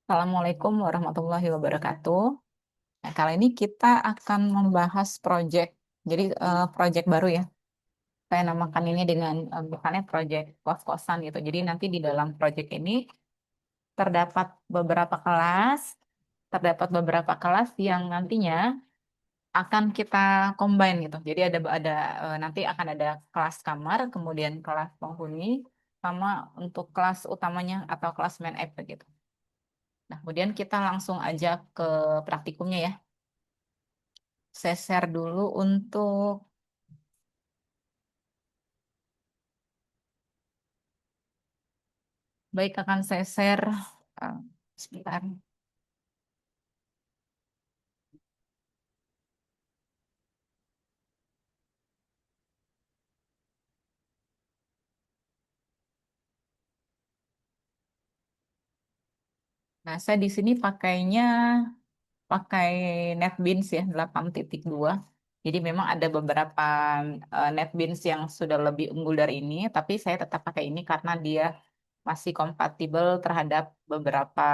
Assalamualaikum warahmatullahi wabarakatuh. Nah, kali ini kita akan membahas proyek. Jadi proyek baru ya. Saya namakan ini dengan misalnya proyek kos-kosan gitu. Jadi nanti di dalam proyek ini terdapat beberapa kelas, terdapat beberapa kelas yang nantinya akan kita combine gitu. Jadi nanti akan ada kelas kamar, kemudian kelas penghuni, sama untuk kelas utamanya atau kelas main app gitu. Nah, kemudian kita langsung aja ke praktikumnya ya. Saya share dulu untuk baik akan saya share eh, sebentar. Nah, saya di sini pakai NetBeans ya 8.2. Jadi memang ada beberapa NetBeans yang sudah lebih unggul dari ini, tapi saya tetap pakai ini karena dia masih kompatibel terhadap beberapa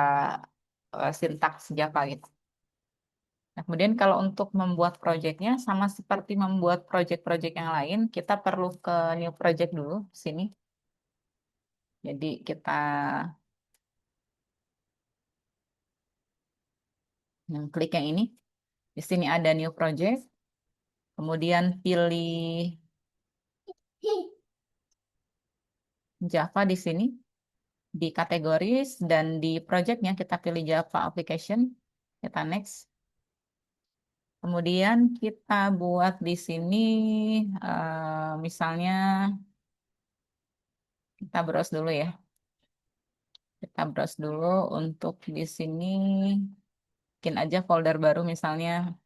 sintaks Java gitu. Nah, kemudian kalau untuk membuat proyeknya sama seperti membuat proyek-proyek yang lain, kita perlu ke new project dulu sini. Jadi kita klik yang ini. Di sini ada new project, kemudian pilih Java di sini, di kategoris dan di projectnya kita pilih Java application, kita next. Kemudian kita buat di sini, misalnya kita browse dulu ya. Kita browse dulu untuk di sini, bikin aja folder baru misalnya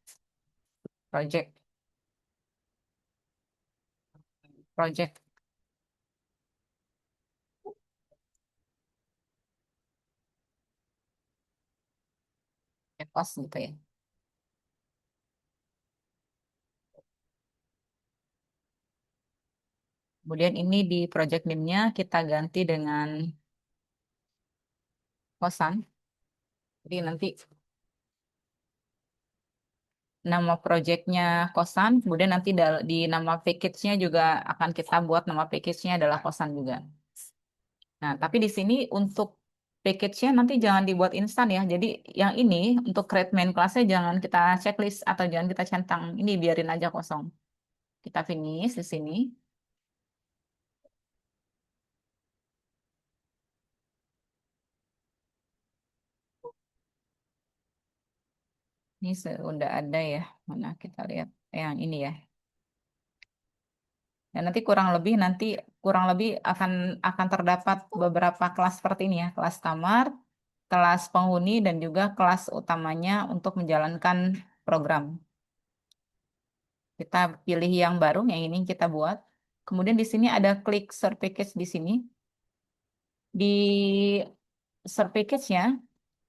project, project, post gitu ya. Kemudian ini di project name-nya kita ganti dengan kosan. Jadi nanti nama projectnya kosan, kemudian nanti di nama package-nya juga akan kita buat nama package-nya adalah kosan juga. Nah, tapi di sini untuk package-nya nanti jangan dibuat instan ya. Jadi yang ini untuk create main class-nya jangan kita checklist atau jangan kita centang. Ini biarin aja kosong. Kita finish di sini. Ini sudah ada ya. Mana kita lihat yang ini ya. Dan nanti kurang lebih akan terdapat beberapa kelas seperti ini ya, kelas kamar, kelas penghuni dan juga kelas utamanya untuk menjalankan program. Kita pilih yang baru yang ini kita buat. Kemudian di sini ada klik Start Package di sini. Di Start Package-nya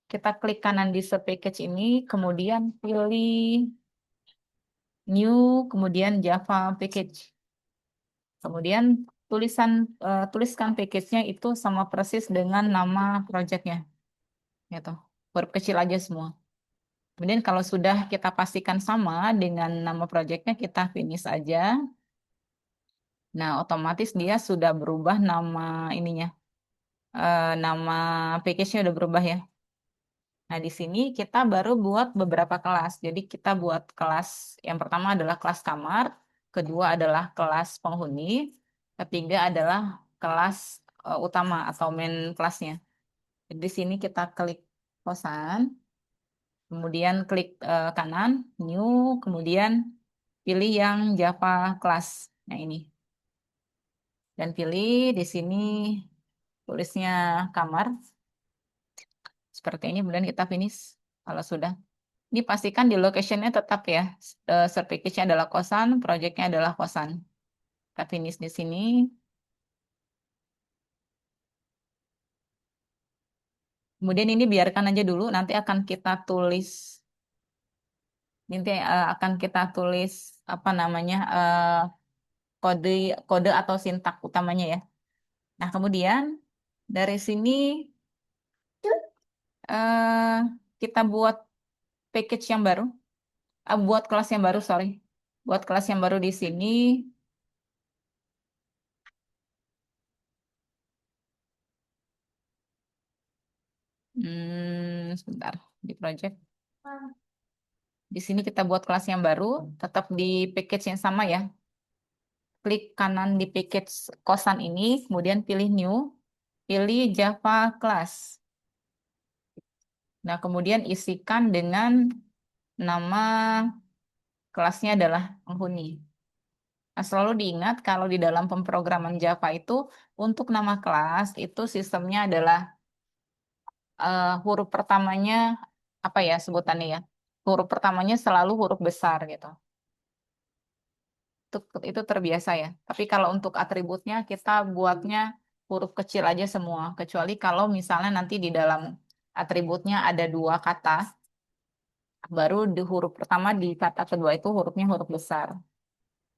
kita klik kanan di Start Package ini, kemudian pilih New, kemudian Java Package. Kemudian tuliskan package-nya itu sama persis dengan nama project-nya, gitu. Huruf kecil aja semua. Kemudian kalau sudah kita pastikan sama dengan nama project-nya, kita finish aja. Nah, otomatis dia sudah berubah nama ininya. Nama package-nya udah berubah ya. Nah, di sini kita baru buat beberapa kelas. Jadi kita buat kelas yang pertama adalah kelas kamar, kedua adalah kelas penghuni, ketiga adalah kelas utama atau main kelasnya. Jadi di sini kita klik kosan, kemudian klik kanan, new, kemudian pilih yang Java class. Nah, ini. Dan pilih di sini tulisnya kamar. Seperti ini, kemudian kita finish. Kalau sudah. Ini pastikan di location-nya tetap ya. Certificate-nya adalah kosan, project-nya adalah kosan. Kita finish di sini. Kemudian ini biarkan aja dulu, nanti akan kita tulis apa namanya kode kode atau sintak utamanya ya. Nah kemudian dari sini eh kita buat package yang baru, buat kelas yang baru, sorry. Buat kelas yang baru di sini, sebentar, di project. Di sini kita buat kelas yang baru, tetap di package yang sama ya. Klik kanan di package kosan ini, kemudian pilih new, pilih Java class. Nah, kemudian isikan dengan nama kelasnya adalah penghuni. Nah, selalu diingat kalau di dalam pemrograman Java itu untuk nama kelas itu sistemnya adalah huruf pertamanya apa ya sebutannya ya? Huruf pertamanya selalu huruf besar gitu. Itu terbiasa ya. Tapi kalau untuk atributnya kita buatnya huruf kecil aja semua. Kecuali kalau misalnya nanti di dalam atributnya ada dua kata, baru di huruf pertama di kata kedua itu hurufnya huruf besar.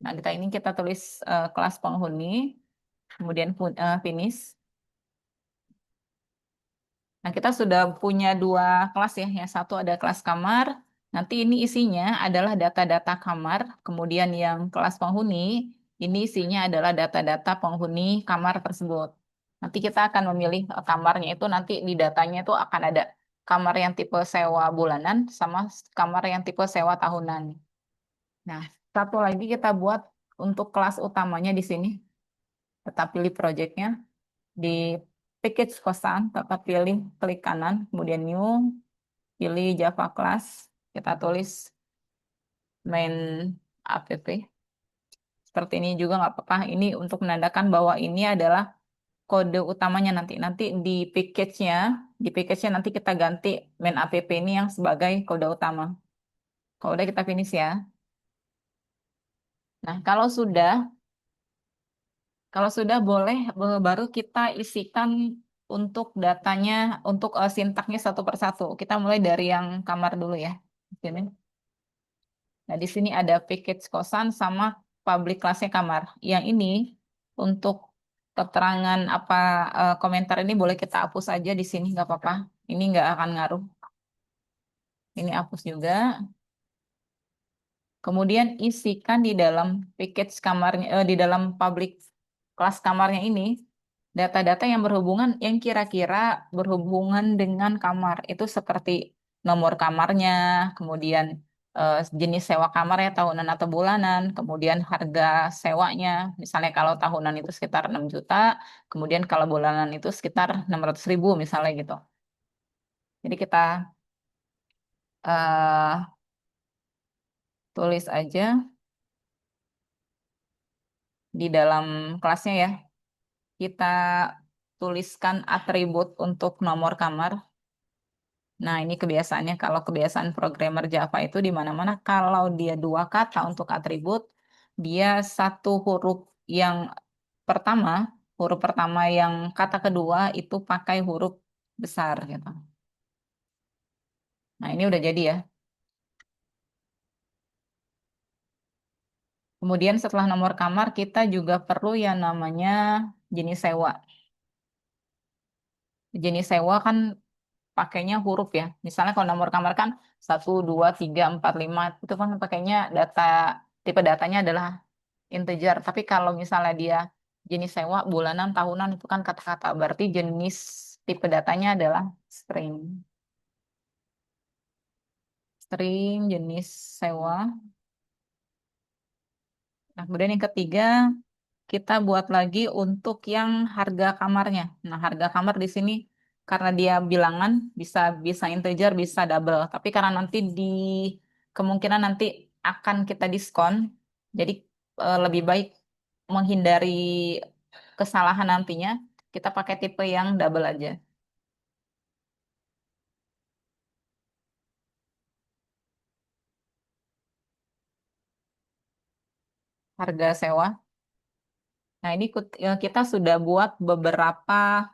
Nah, kita ini kita tulis kelas penghuni, kemudian finish. Nah, kita sudah punya dua kelas ya. Yang satu ada kelas kamar. Nanti ini isinya adalah data-data kamar. Kemudian yang kelas penghuni, ini isinya adalah data-data penghuni kamar tersebut. Nanti kita akan memilih kamarnya itu nanti di datanya itu akan ada kamar yang tipe sewa bulanan sama kamar yang tipe sewa tahunan. Nah, satu lagi kita buat untuk kelas utamanya di sini. Tetap pilih projectnya. Di package kosan, tetap pilih klik kanan, kemudian new, pilih Java class, kita tulis main app. Seperti ini juga nggak apa-apa. Ini untuk menandakan bahwa ini adalah kode utamanya nanti. Nanti di package-nya nanti kita ganti main app ini yang sebagai kode utama. Kalau udah kita finish ya. Nah, kalau sudah boleh baru kita isikan untuk datanya, untuk sintaknya satu persatu. Kita mulai dari yang kamar dulu ya. Di sini. Nah, di sini ada package kosan sama public kelasnya kamar. Yang ini untuk keterangan apa komentar ini boleh kita hapus aja di sini, nggak apa-apa. Ini nggak akan ngaruh. Ini hapus juga. Kemudian isikan di dalam package kamarnya, di dalam public kelas kamarnya ini data-data yang yang kira-kira berhubungan dengan kamar. Itu seperti nomor kamarnya, kemudian jenis sewa kamarnya tahunan atau bulanan, kemudian harga sewanya. Misalnya kalau tahunan itu sekitar 6 juta, kemudian kalau bulanan itu sekitar 600.000 misalnya gitu. Jadi kita eh, tulis aja di dalam kelasnya ya. Kita tuliskan atribut untuk nomor kamar. Nah, ini kebiasaannya kalau kebiasaan programmer Java itu di mana-mana kalau dia dua kata untuk atribut, dia satu yang pertama, huruf pertama yang kata kedua itu pakai huruf besar gitu. Nah, ini udah jadi ya. Kemudian setelah nomor kamar kita juga perlu yang namanya jenis sewa. Jenis sewa kan pakainya huruf ya. Misalnya kalau nomor kamar kan 1, 2, 3, 4, 5 itu kan pakainya tipe datanya adalah integer. Tapi kalau misalnya dia jenis sewa bulanan, tahunan itu kan kata-kata. Berarti jenis tipe datanya adalah string. String jenis sewa. Nah, kemudian yang ketiga kita buat lagi untuk yang harga kamarnya. Nah, harga kamar di sini karena dia bilangan bisa bisa integer, bisa double. Tapi karena nanti kemungkinan nanti akan kita diskon, jadi lebih baik menghindari kesalahan nantinya, kita pakai tipe yang double aja. Harga sewa. Nah, ini kita sudah buat beberapa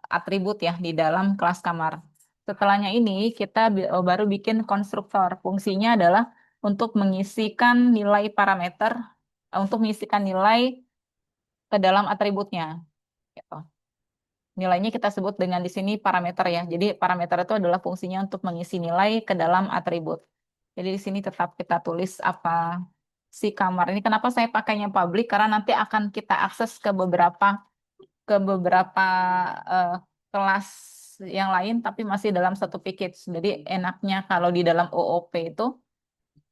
atribut ya di dalam kelas kamar. Setelahnya ini kita baru bikin konstruktor. Fungsinya adalah untuk mengisikan nilai parameter, untuk mengisikan nilai ke dalam atributnya. Gitu. nilainya kita sebut dengan di sini parameter ya. Jadi parameter itu adalah fungsinya untuk mengisi nilai ke dalam atribut. Jadi di sini tetap kita tulis apa si kamar ini. Kenapa saya pakainya public? Karena nanti akan kita akses ke beberapa eh, kelas yang lain, tapi masih dalam satu package. Jadi enaknya kalau di dalam OOP itu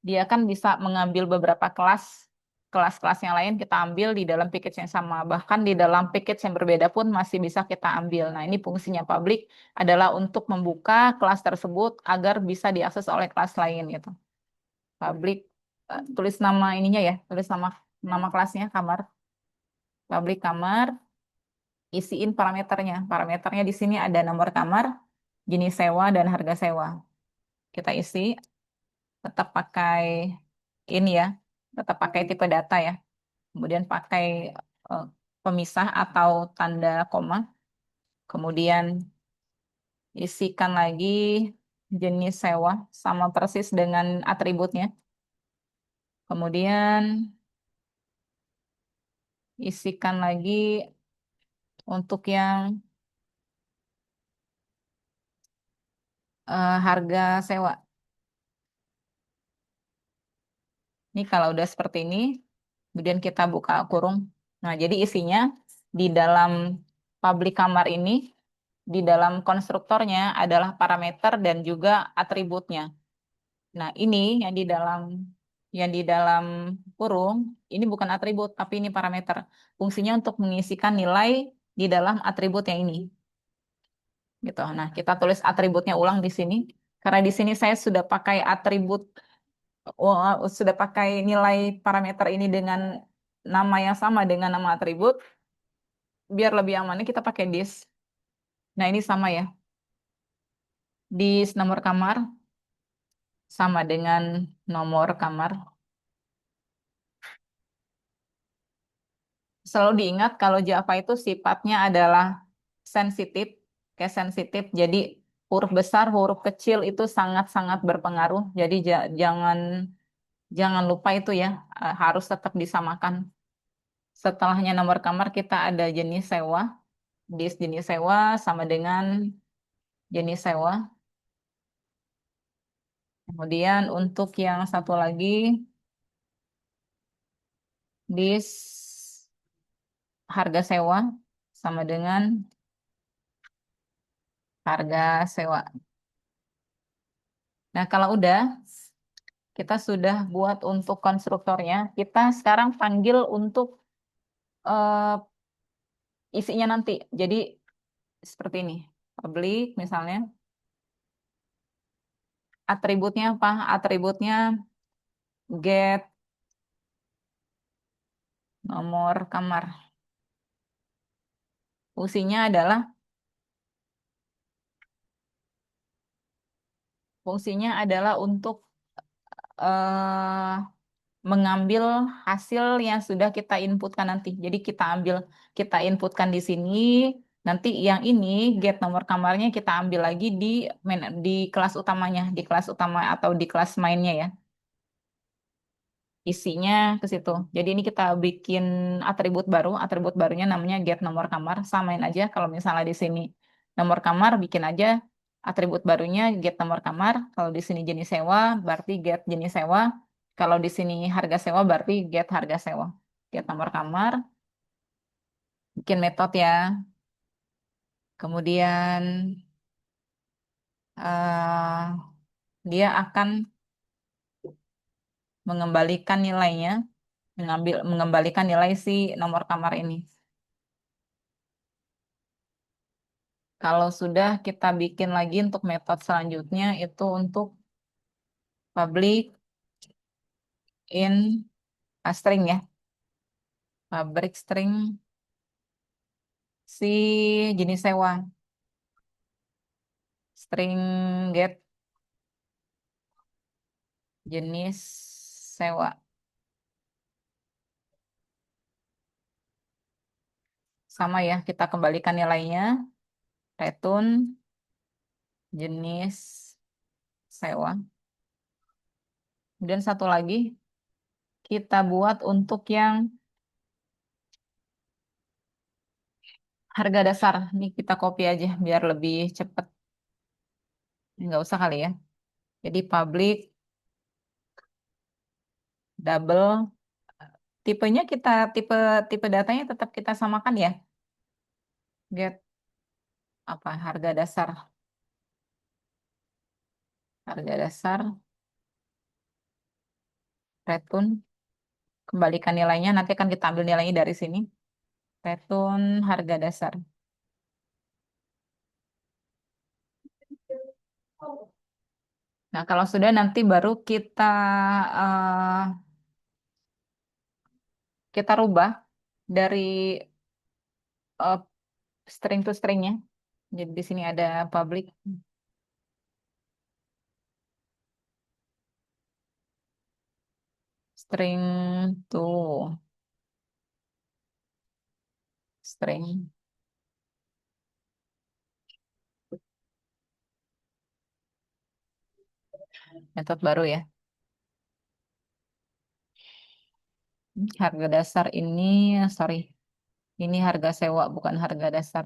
dia kan bisa mengambil beberapa kelas-kelas yang lain kita ambil di dalam package yang sama. Bahkan di dalam package yang berbeda pun masih bisa kita ambil. Nah, ini fungsinya public adalah untuk membuka kelas tersebut agar bisa diakses oleh kelas lain gitu. Public tulis nama ininya ya, tulis nama kelasnya kamar, public kamar, isiin parameternya. Parameternya di sini ada nomor kamar, jenis sewa dan harga sewa. Kita isi tetap pakai ini ya, tetap pakai tipe data ya. Kemudian pakai eh, pemisah atau tanda koma, kemudian isikan lagi jenis sewa sama persis dengan atributnya. Kemudian isikan lagi untuk yang harga sewa. Ini kalau udah seperti ini, kemudian kita buka kurung. Nah, jadi isinya di dalam public kamar ini, di dalam konstruktornya adalah parameter dan juga atributnya. Nah, ini yang di dalam kurung ini bukan atribut tapi ini parameter. Fungsinya untuk mengisikan nilai di dalam atribut yang ini. Gitu. Nah, kita tulis atributnya ulang di sini. Karena di sini saya sudah pakai sudah pakai nilai parameter ini dengan nama yang sama dengan nama atribut, biar lebih amannya kita pakai this. Nah, ini sama ya. This nomor kamar sama dengan nomor kamar. Selalu diingat kalau Java itu sifatnya adalah sensitif, kayak sensitif. Jadi huruf besar, huruf kecil itu sangat-sangat berpengaruh. Jadi jangan jangan lupa itu ya, harus tetap disamakan. Setelahnya nomor kamar kita ada jenis sewa. Di jenis sewa sama dengan jenis sewa. Kemudian untuk yang satu lagi, dis harga sewa sama dengan harga sewa. Nah, kalau udah kita sudah buat untuk konstruktornya, kita sekarang panggil untuk eh, isinya nanti. Jadi seperti ini. Public misalnya. Atributnya apa? Atributnya get nomor kamar. Fungsinya adalah untuk eh, mengambil hasil yang sudah kita inputkan nanti. Jadi kita inputkan di sini, nanti yang ini get nomor kamarnya kita ambil lagi di kelas utamanya, di kelas utama atau di kelas mainnya ya. Isinya ke situ. Jadi ini kita bikin atribut barunya namanya get nomor kamar. Samain aja kalau misalnya di sini nomor kamar bikin aja atribut barunya get nomor kamar. Kalau di sini jenis sewa berarti get jenis sewa. Kalau di sini harga sewa berarti get harga sewa. Get nomor kamar, bikin metode ya. Kemudian eh, dia akan mengembalikan nilainya, mengembalikan nilai si nomor kamar ini. Kalau sudah kita bikin lagi untuk metode selanjutnya itu untuk public in a string ya. Public string si jenis sewa. String get jenis sewa. Sama ya, kita kembalikan nilainya. Return jenis sewa. Kemudian satu lagi kita buat untuk yang Harga dasar. Ini kita copy aja biar lebih cepat. Nggak usah kali ya. Jadi public double. Tipenya kita tipe tipe datanya tetap kita samakan ya. Get apa harga dasar. Harga dasar return kembalikan nilainya nanti akan kita ambil nilainya dari sini. Return harga dasar. Nah, kalau sudah nanti baru eh, kita rubah dari eh, string to stringnya. Jadi di sini ada public string to string metode baru ya. Harga dasar ini, sorry, ini harga sewa bukan harga dasar.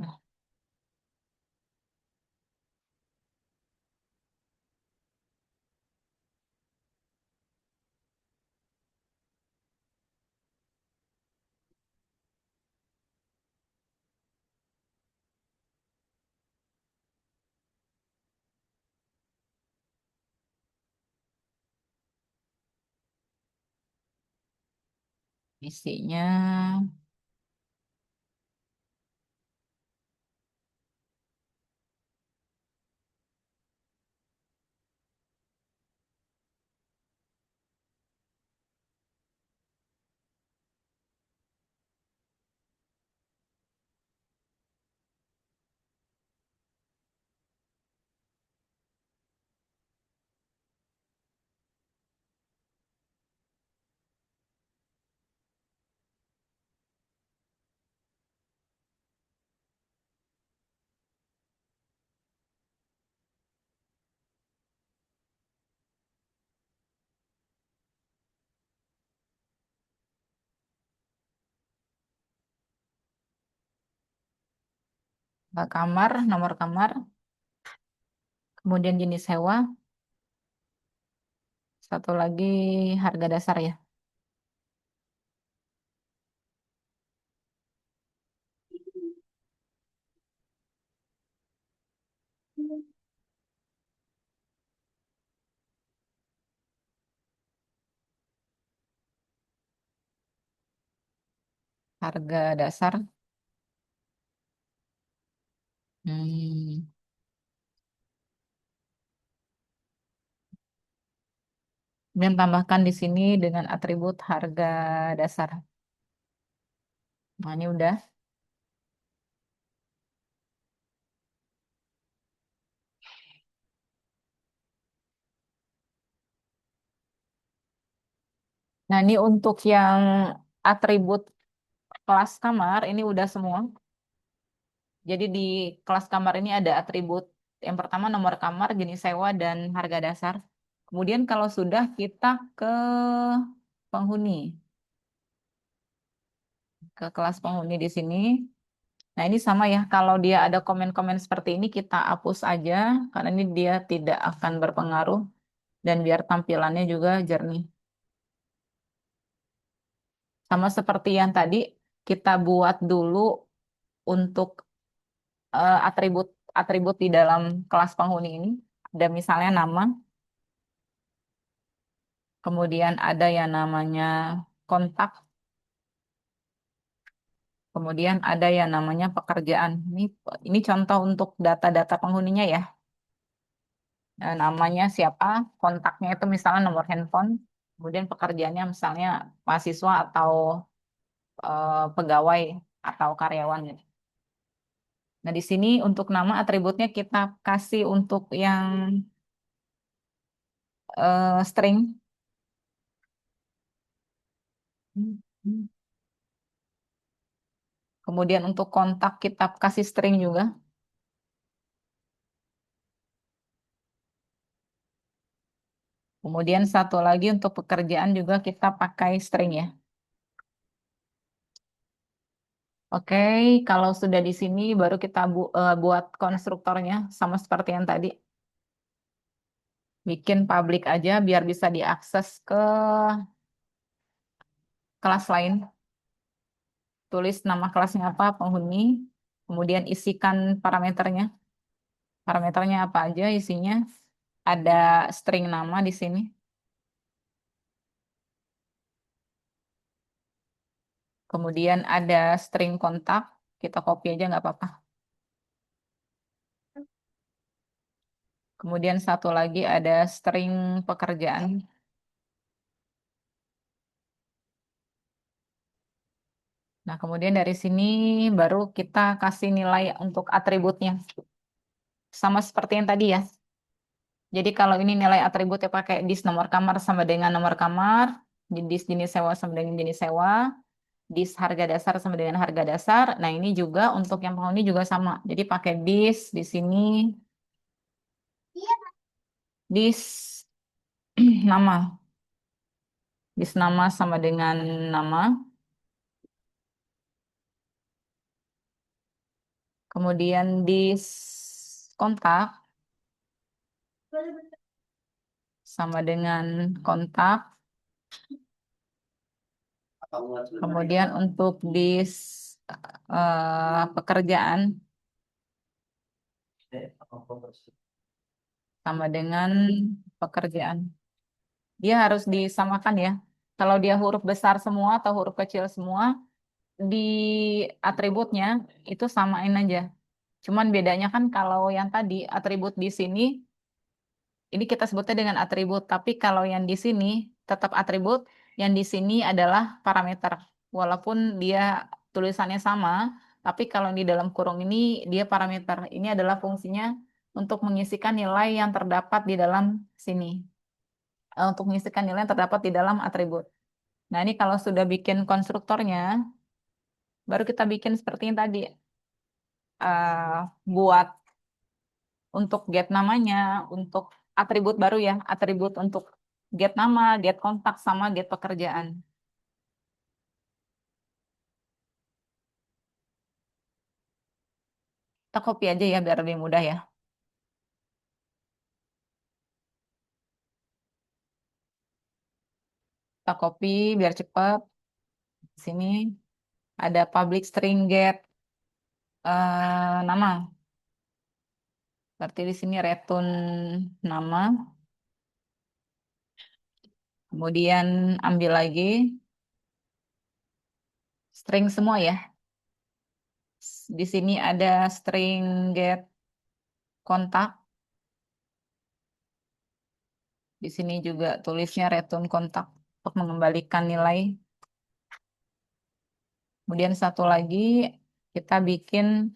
Isinya kamar, nomor kamar, kemudian jenis sewa, satu lagi harga dasar ya. Harga dasar. Hmm. Kemudian tambahkan di sini dengan atribut harga dasar. Nah, ini udah. Nah, ini untuk yang atribut kelas kamar, ini udah semua. Jadi di kelas kamar ini ada atribut yang pertama nomor kamar, jenis sewa, dan harga dasar. Kemudian kalau sudah kita ke penghuni, ke kelas penghuni di sini. Nah ini sama ya, kalau dia ada komen-komen seperti ini kita hapus aja, karena ini dia tidak akan berpengaruh dan biar tampilannya juga jernih. Sama seperti yang tadi, kita buat dulu untuk atribut atribut di dalam kelas penghuni ini. Ada misalnya nama, kemudian ada yang namanya kontak, kemudian ada yang namanya pekerjaan. Ini contoh untuk data-data penghuninya ya. Namanya siapa, kontaknya itu misalnya nomor handphone, kemudian pekerjaannya misalnya mahasiswa atau pegawai atau karyawan gitu. Nah, di sini untuk nama atributnya kita kasih untuk yang string. Kemudian untuk kontak kita kasih string juga. Kemudian satu lagi untuk pekerjaan juga kita pakai string ya. Oke, kalau sudah di sini baru kita buat konstruktornya sama seperti yang tadi. Bikin publik aja biar bisa diakses ke kelas lain. Tulis nama kelasnya apa, penghuni, kemudian isikan parameternya. Parameternya apa aja isinya. Ada string nama di sini. Kemudian ada string kontak. Kita copy aja nggak apa-apa. Kemudian satu lagi ada string pekerjaan. Nah, kemudian dari sini baru kita kasih nilai untuk atributnya. Sama seperti yang tadi ya. Jadi kalau ini nilai atributnya pakai dis nomor kamar sama dengan nomor kamar, dis jenis sewa sama dengan jenis sewa, dis harga dasar sama dengan harga dasar. Nah, ini juga untuk yang penghuni juga sama. Jadi pakai dis di sini, dis nama. Dis nama sama dengan nama. Kemudian dis kontak sama dengan kontak. Kemudian untuk dis pekerjaan sama dengan pekerjaan. Dia harus disamakan ya. Kalau dia huruf besar semua atau huruf kecil semua, di atributnya itu samain aja. Cuman bedanya kan kalau yang tadi atribut di sini, ini kita sebutnya dengan atribut. Tapi kalau yang di sini tetap atribut, yang di sini adalah parameter. Walaupun dia tulisannya sama, tapi kalau di dalam kurung ini dia parameter. Ini adalah fungsinya untuk mengisikan nilai yang terdapat di dalam sini. Untuk mengisikan nilai yang terdapat di dalam atribut. Nah, ini kalau sudah bikin konstruktornya, baru kita bikin seperti yang tadi. Buat untuk get namanya, untuk atribut baru ya, atribut untuk get nama, get kontak, sama get pekerjaan. Kita copy aja ya biar lebih mudah ya. Kita copy biar cepat. Di sini ada public string get nama. Berarti di sini return nama. Kemudian ambil lagi string semua ya. Di sini ada string get kontak. Di sini juga tulisnya return kontak untuk mengembalikan nilai. Kemudian satu lagi kita bikin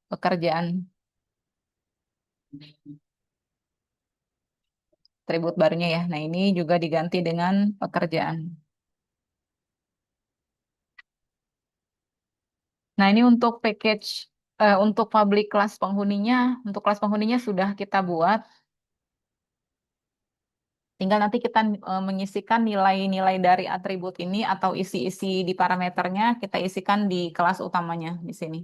pekerjaan atribut barunya ya. Nah, ini juga diganti dengan pekerjaan. Nah, ini untuk package untuk public kelas penghuninya, untuk kelas penghuninya sudah kita buat. Tinggal nanti kita mengisikan nilai-nilai dari atribut ini atau isi-isi di parameternya kita isikan di kelas utamanya di sini.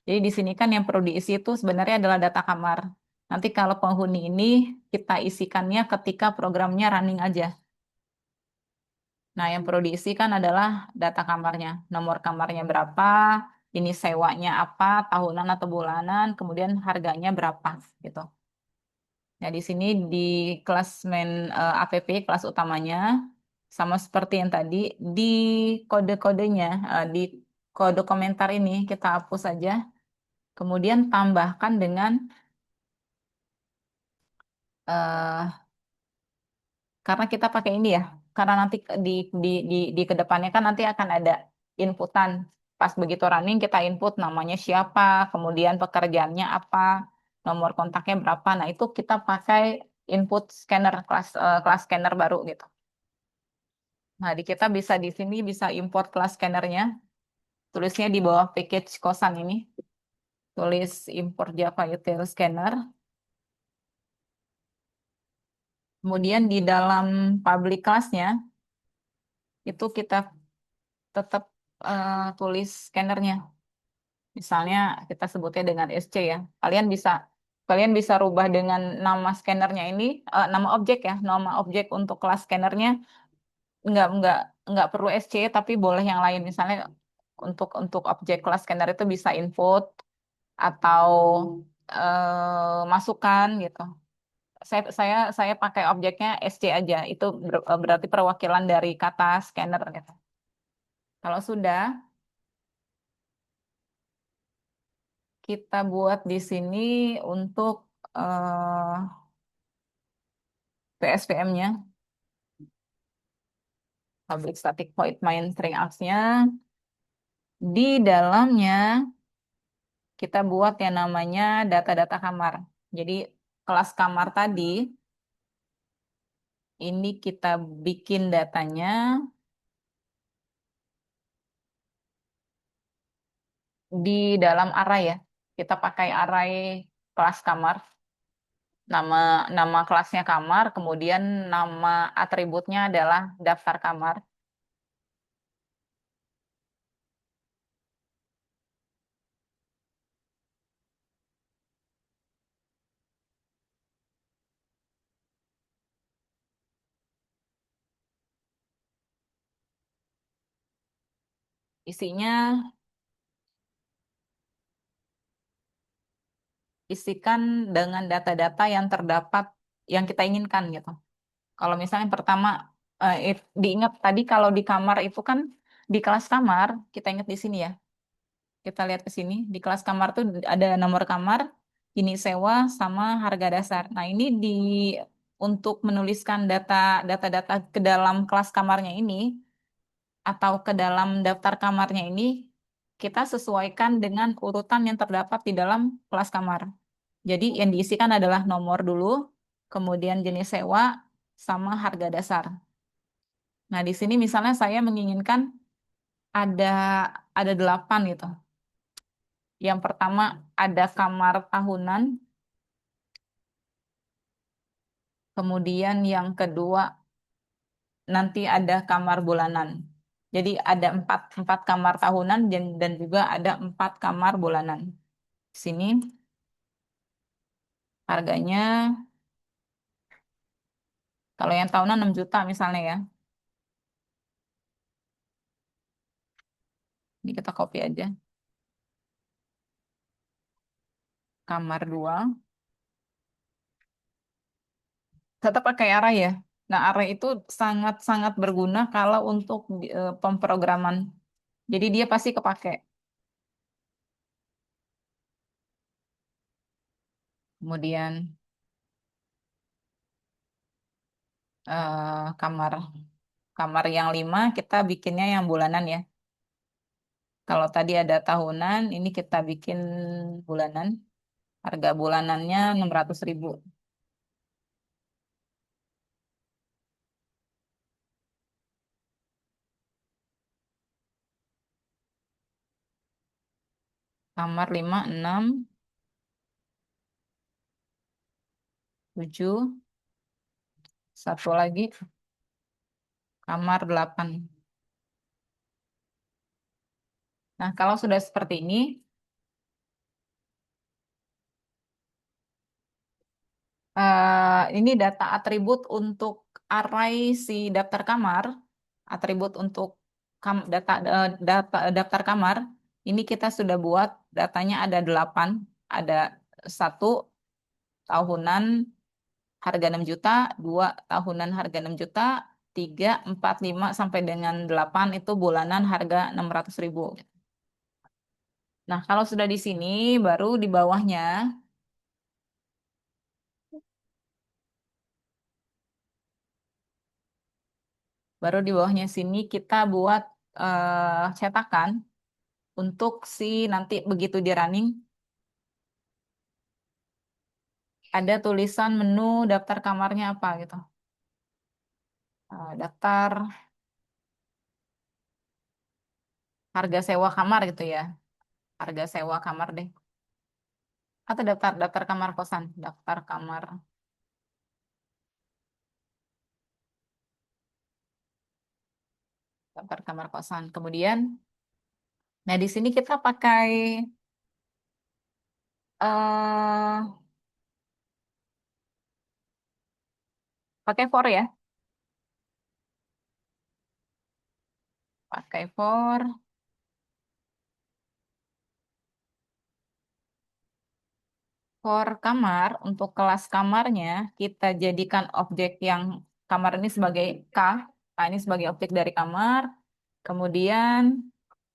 Jadi di sini kan yang perlu diisi itu sebenarnya adalah data kamar. Nanti kalau penghuni ini kita isikannya ketika programnya running aja. Nah, yang perlu diisikan adalah data kamarnya. Nomor kamarnya berapa, ini sewanya apa, tahunan atau bulanan, kemudian harganya berapa gitu. Nah, di sini di kelas main app kelas utamanya sama seperti yang tadi di kode-kodenya di kode komentar ini kita hapus saja. Kemudian tambahkan dengan eh, karena kita pakai ini ya. Karena nanti di kedepannya kan nanti akan ada inputan. Pas begitu running kita input namanya siapa, kemudian pekerjaannya apa, nomor kontaknya berapa. Nah, itu kita pakai input scanner kelas scanner baru gitu. Nah, di kita bisa di sini bisa import kelas scannernya. Tulisnya di bawah package kosan ini. Tulis import Java Util Scanner. Kemudian di dalam public class-nya itu kita tetap tulis scannernya. Misalnya kita sebutnya dengan SC ya. Kalian bisa rubah dengan nama scannernya ini, nama objek ya, nama objek untuk kelas scannernya nggak nggak nggak perlu SC tapi boleh yang lain. Misalnya untuk objek kelas scanner itu bisa input atau masukan gitu. Saya pakai objeknya SC aja. Itu berarti perwakilan dari kata scanner gitu. Kalau sudah kita buat di sini untuk eh, PSVM-nya, Public Static Void Main String Ask-nya. Di dalamnya kita buat yang namanya data-data kamar. Jadi kelas kamar tadi, ini kita bikin datanya di dalam array ya. Kita pakai array kelas kamar. Nama nama kelasnya kamar, kemudian nama atributnya adalah daftar kamar. Isinya isikan dengan data-data yang terdapat yang kita inginkan gitu. Kalau misalnya pertama diingat tadi kalau di kamar itu kan di kelas kamar kita ingat di sini ya. Kita lihat ke sini di kelas kamar tuh ada nomor kamar, ini sewa sama harga dasar. Nah, ini untuk menuliskan data-data ke dalam kelas kamarnya ini atau ke dalam daftar kamarnya ini kita sesuaikan dengan urutan yang terdapat di dalam kelas kamar. Jadi yang diisikan adalah nomor dulu, kemudian jenis sewa, sama harga dasar. Nah, di sini misalnya saya menginginkan ada ada 8 gitu. Yang pertama ada kamar tahunan, kemudian yang kedua nanti ada kamar bulanan. Jadi ada empat kamar tahunan dan juga ada 4 kamar bulanan. Di sini harganya kalau yang tahunan 6 juta misalnya ya. Ini kita copy aja. Kamar 2. Tetap pakai array ya. Nah, array itu sangat-sangat berguna kalau untuk pemrograman. Jadi dia pasti kepake. Kemudian kamar kamar yang 5 kita bikinnya yang bulanan ya. Kalau tadi ada tahunan, ini kita bikin bulanan. Harga bulanannya 600.000. Kamar 5 6 7. Satu lagi, kamar 8. Nah, kalau sudah seperti ini, ini data atribut untuk array si daftar kamar, atribut untuk daftar kamar. Ini kita sudah buat datanya ada 8, ada 1 tahunan harga 6 juta, 2 tahunan harga 6 juta, 3, 4, 5 sampai dengan 8 itu bulanan harga 600.000. Nah, kalau sudah di sini baru di bawahnya sini kita buat cetakan untuk si nanti begitu di running ada tulisan menu daftar kamarnya apa gitu. Daftar harga sewa kamar gitu ya. Harga sewa kamar deh. Atau daftar daftar kamar kosan, daftar kamar kosan. Kemudian Nah, di sini kita pakai eh pakai for ya, pakai for kamar. Untuk kelas kamarnya kita jadikan objek yang kamar ini sebagai K. K ini sebagai objek dari kamar. Kemudian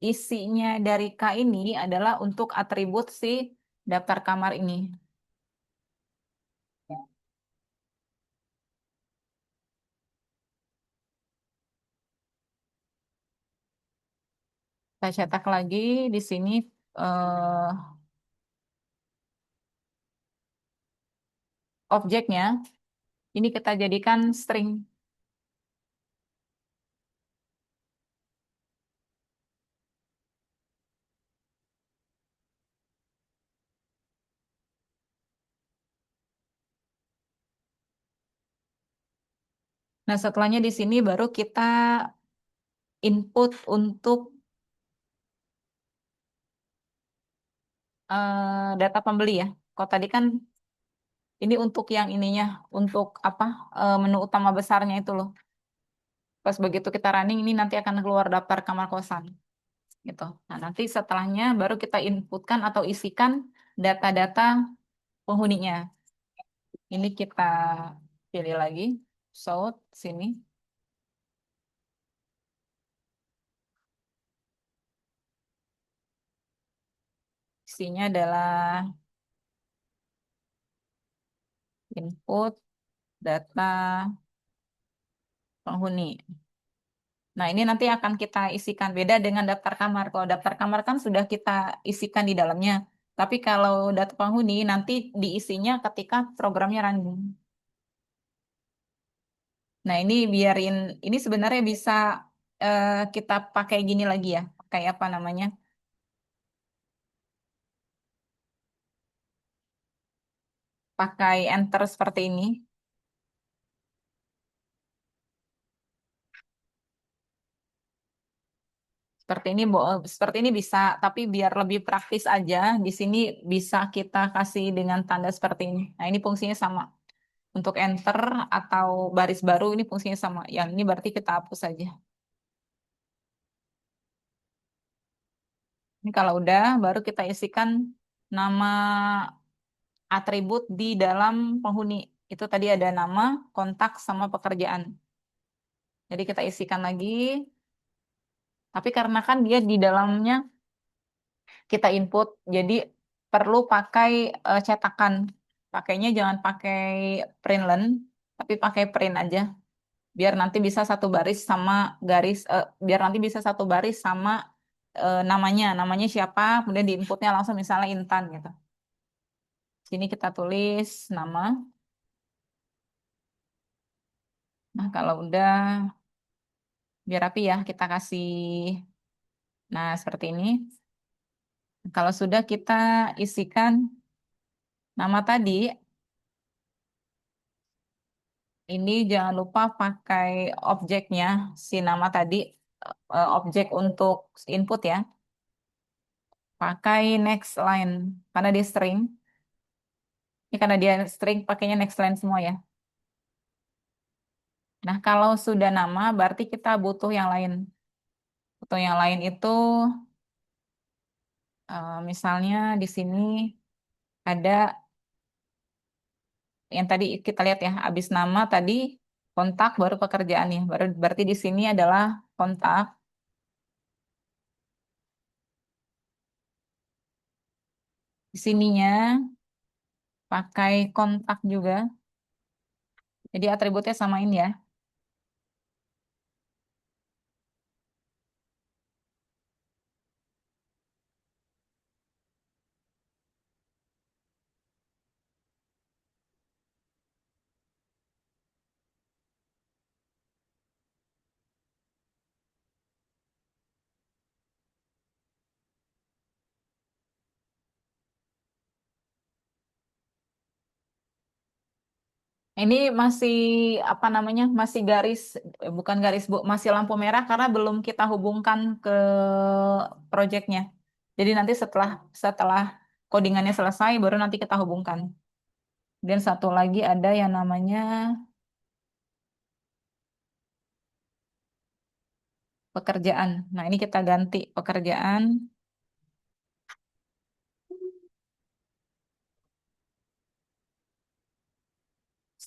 isinya dari K ini adalah untuk atribut si daftar kamar ini. Kita cetak lagi di sini eh, objeknya. Ini kita jadikan string. Nah, setelahnya di sini baru kita input untuk data pembeli ya. Kalau tadi kan ini untuk yang ininya, untuk apa menu utama besarnya itu loh. Pas begitu kita running, ini nanti akan keluar daftar kamar kosan gitu. Nah, nanti setelahnya baru kita inputkan atau isikan data-data penghuninya. Ini kita pilih lagi, sort sini. Isinya adalah input data penghuni. Nah, ini nanti akan kita isikan beda dengan daftar kamar. Kalau daftar kamar kan sudah kita isikan di dalamnya. Tapi kalau data penghuni nanti diisinya ketika programnya running. Nah, ini biarin ini sebenarnya bisa kita pakai gini lagi ya. Pakai apa namanya? Pakai enter seperti ini. Seperti ini bisa, tapi biar lebih praktis aja, di sini bisa kita kasih dengan tanda seperti ini. Nah, ini fungsinya sama. Untuk enter atau baris baru ini fungsinya sama. Yang ini berarti kita hapus saja. Ini kalau udah, baru kita isikan nama atribut di dalam penghuni. Itu tadi ada nama, kontak, sama pekerjaan. Jadi kita isikan lagi. Tapi karena kan dia di dalamnya kita input, jadi perlu pakai cetakan. Pakainya jangan pakai println, tapi pakai print aja. Biar nanti bisa satu baris sama biar nanti bisa satu baris sama namanya siapa, kemudian di inputnya langsung misalnya Intan gitu. Sini kita tulis nama. Nah, kalau udah biar rapi ya, kita kasih. Nah, seperti ini. Kalau sudah kita isikan nama tadi, ini jangan lupa pakai objeknya, si nama tadi, objek untuk input ya. Pakai next line, karena dia string. Ini karena dia string, pakainya next line semua ya. Nah, kalau sudah nama, berarti kita butuh yang lain. Butuh yang lain itu, misalnya di sini ada yang tadi kita lihat ya, habis nama tadi kontak baru pekerjaannya. Baru berarti di sini adalah kontak. Di sininya pakai kontak juga. Jadi atributnya samain ya. Ini masih apa namanya? Masih garis, bukan garis Bu, masih lampu merah karena belum kita hubungkan ke proyeknya. Jadi nanti setelah setelah codingannya selesai baru nanti kita hubungkan. Dan satu lagi ada yang namanya pekerjaan. Nah, ini kita ganti pekerjaan.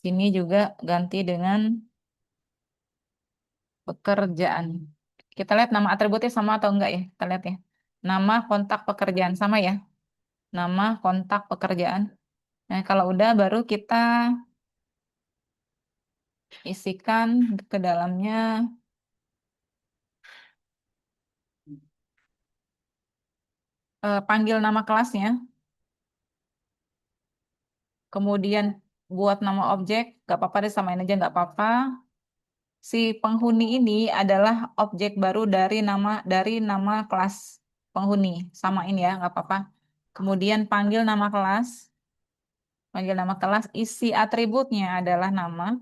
Sini juga ganti dengan pekerjaan. Kita lihat nama atributnya sama atau enggak ya? Kita lihat ya. Nama kontak pekerjaan sama ya. Nama kontak pekerjaan. Nah, kalau udah baru kita isikan ke dalamnya panggil nama kelasnya, kemudian buat nama objek, gak apa-apa deh samain aja gak apa-apa. Si penghuni ini adalah objek baru dari nama kelas penghuni, samain ya gak apa-apa. Kemudian panggil nama kelas, isi atributnya adalah nama,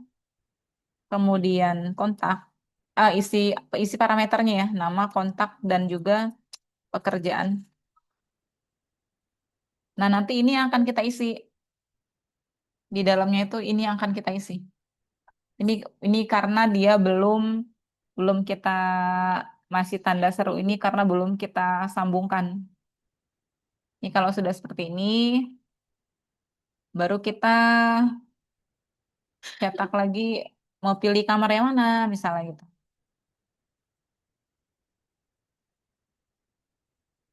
kemudian kontak, isi isi parameternya ya, nama, kontak dan juga pekerjaan. Nah, nanti ini yang akan kita isi di dalamnya itu ini yang akan kita isi. Ini ini karena dia belum belum kita masih tanda seru ini karena belum kita sambungkan. Ini kalau sudah seperti ini, baru kita cetak lagi mau pilih kamar yang mana misalnya gitu.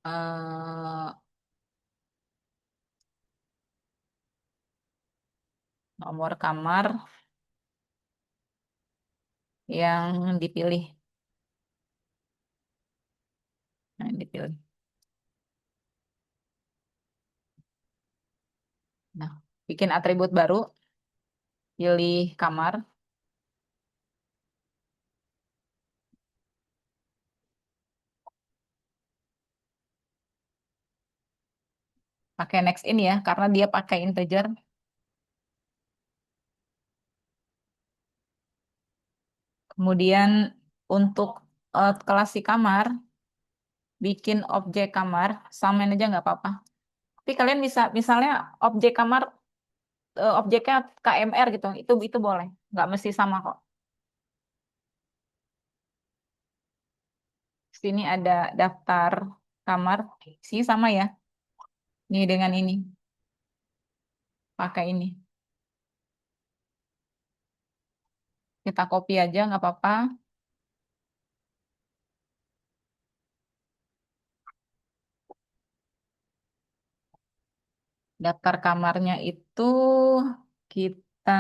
eh Nomor kamar yang dipilih. Nah, yang dipilih. Nah, bikin atribut baru, pilih kamar, pakai next in ya karena dia pakai integer. Kemudian untuk kelas si kamar, bikin objek kamar, samain aja nggak apa-apa. Tapi kalian bisa, misalnya objek kamar, objeknya KMR gitu, itu boleh, nggak mesti sama kok. Sini ada daftar kamar, sih sama ya. Nih dengan ini, pakai ini. Kita copy aja nggak apa-apa. Daftar kamarnya itu kita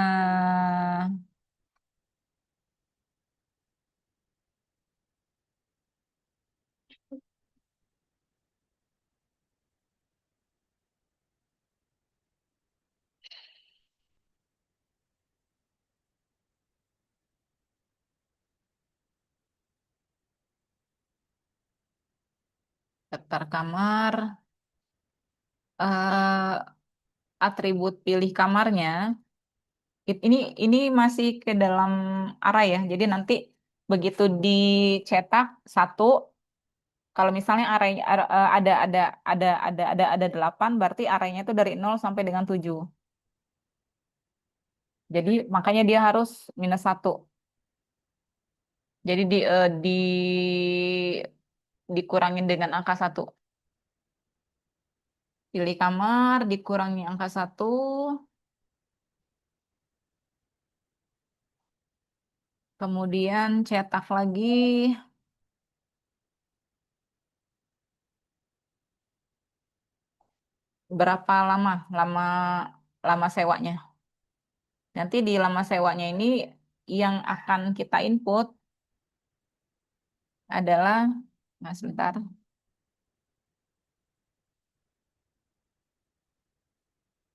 daftar kamar, eh, atribut pilih kamarnya. Ini masih ke dalam array ya. Jadi nanti begitu dicetak satu, kalau misalnya ada 8, berarti arraynya itu dari 0 sampai dengan 7. Jadi makanya dia harus -1. Jadi dikurangin dengan angka 1. Pilih kamar, dikurangi angka 1, kemudian cetak lagi berapa lama, lama, lama sewanya. Nanti di lama sewanya ini yang akan kita input adalah, nah sebentar,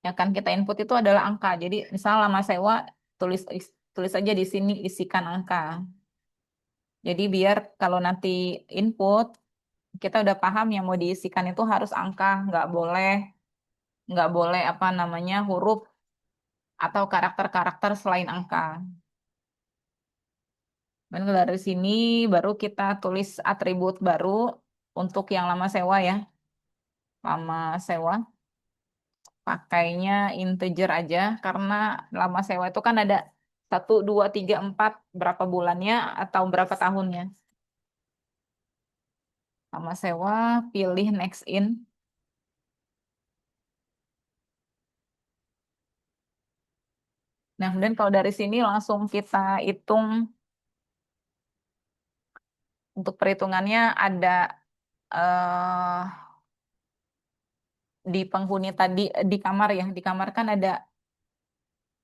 yang akan kita input itu adalah angka. Jadi misal lama sewa, tulis tulis aja di sini isikan angka. Jadi biar kalau nanti input kita udah paham yang mau diisikan itu harus angka, nggak boleh apa namanya huruf atau karakter-karakter selain angka. Dan dari sini baru kita tulis atribut baru untuk yang lama sewa ya. Lama sewa pakainya integer aja karena lama sewa itu kan ada 1, 2, 3, 4 berapa bulannya atau berapa tahunnya. Lama sewa, pilih next in. Nah, kemudian kalau dari sini langsung kita hitung untuk perhitungannya ada eh, di penghuni tadi di kamar ya. Di kamar kan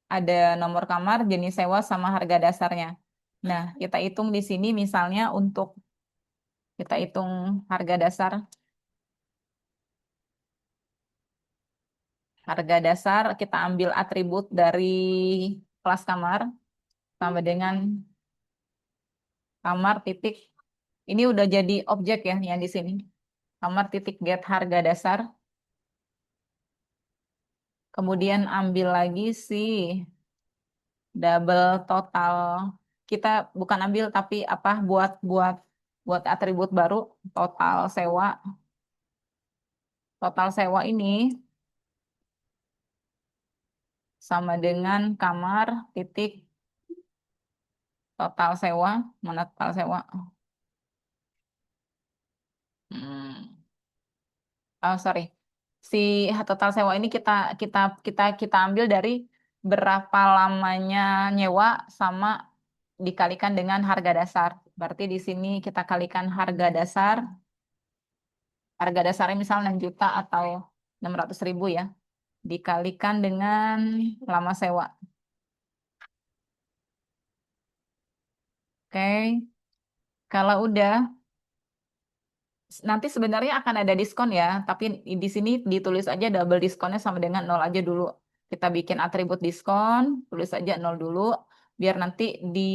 ada nomor kamar, jenis sewa sama harga dasarnya. Nah, kita hitung di sini misalnya untuk kita hitung harga dasar. Harga dasar kita ambil atribut dari kelas kamar sama dengan kamar titik. Ini udah jadi objek ya yang di sini. Kamar titik get harga dasar. Kemudian ambil lagi si double total. Kita bukan ambil tapi apa buat buat buat atribut baru total sewa. Total sewa ini sama dengan kamar titik total sewa. Mana total sewa? Hmm. Oh, sorry. Si total sewa ini kita kita ambil dari berapa lamanya nyewa sama dikalikan dengan harga dasar. Berarti di sini kita kalikan harga dasarnya misalnya 6 juta atau 600.000 ya, dikalikan dengan lama sewa. Oke, kalau udah nanti sebenarnya akan ada diskon ya, tapi di sini ditulis aja double diskonnya sama dengan 0 aja dulu. Kita bikin atribut diskon, tulis aja 0 dulu, biar nanti di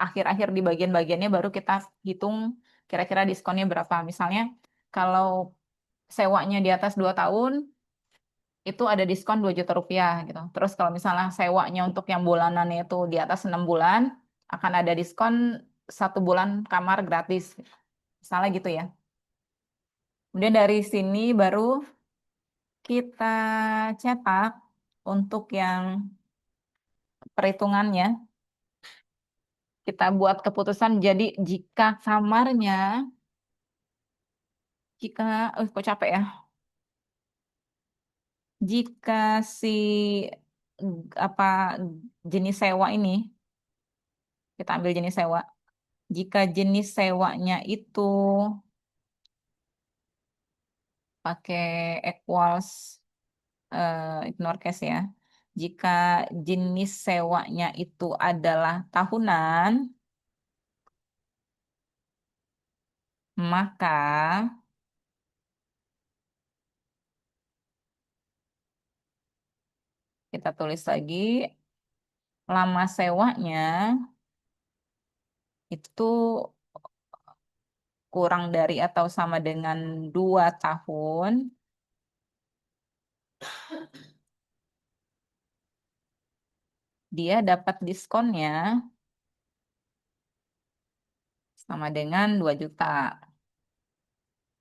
akhir-akhir di bagian-bagiannya baru kita hitung kira-kira diskonnya berapa. Misalnya kalau sewanya di atas 2 tahun, itu ada diskon 2 juta rupiah gitu. Terus kalau misalnya sewanya untuk yang bulanan itu di atas 6 bulan, akan ada diskon 1 bulan kamar gratis. Misalnya gitu ya. Kemudian dari sini baru kita cetak untuk yang perhitungannya. Kita buat keputusan jadi jika kamarnya, jika, kok capek ya. Jika si apa jenis sewa ini, kita ambil jenis sewa. Jika jenis sewanya itu pakai equals ignore case ya. Jika jenis sewanya itu adalah tahunan, maka kita tulis lagi lama sewanya itu kurang dari atau sama dengan 2 tahun. Dia dapat diskonnya sama dengan 2 juta.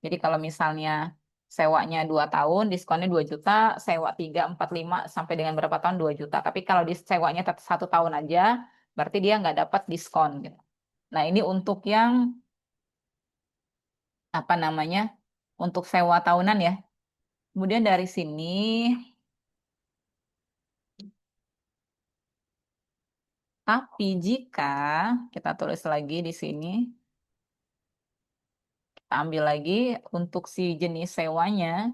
Jadi kalau misalnya sewanya 2 tahun, diskonnya 2 juta, sewa 3, 4, 5, sampai dengan berapa tahun 2 juta. Tapi kalau di sewanya 1 tahun aja, berarti dia nggak dapat diskon gitu. Nah ini untuk yang apa namanya, untuk sewa tahunan ya. Kemudian dari sini, tapi jika kita tulis lagi di sini, kita ambil lagi untuk si jenis sewanya,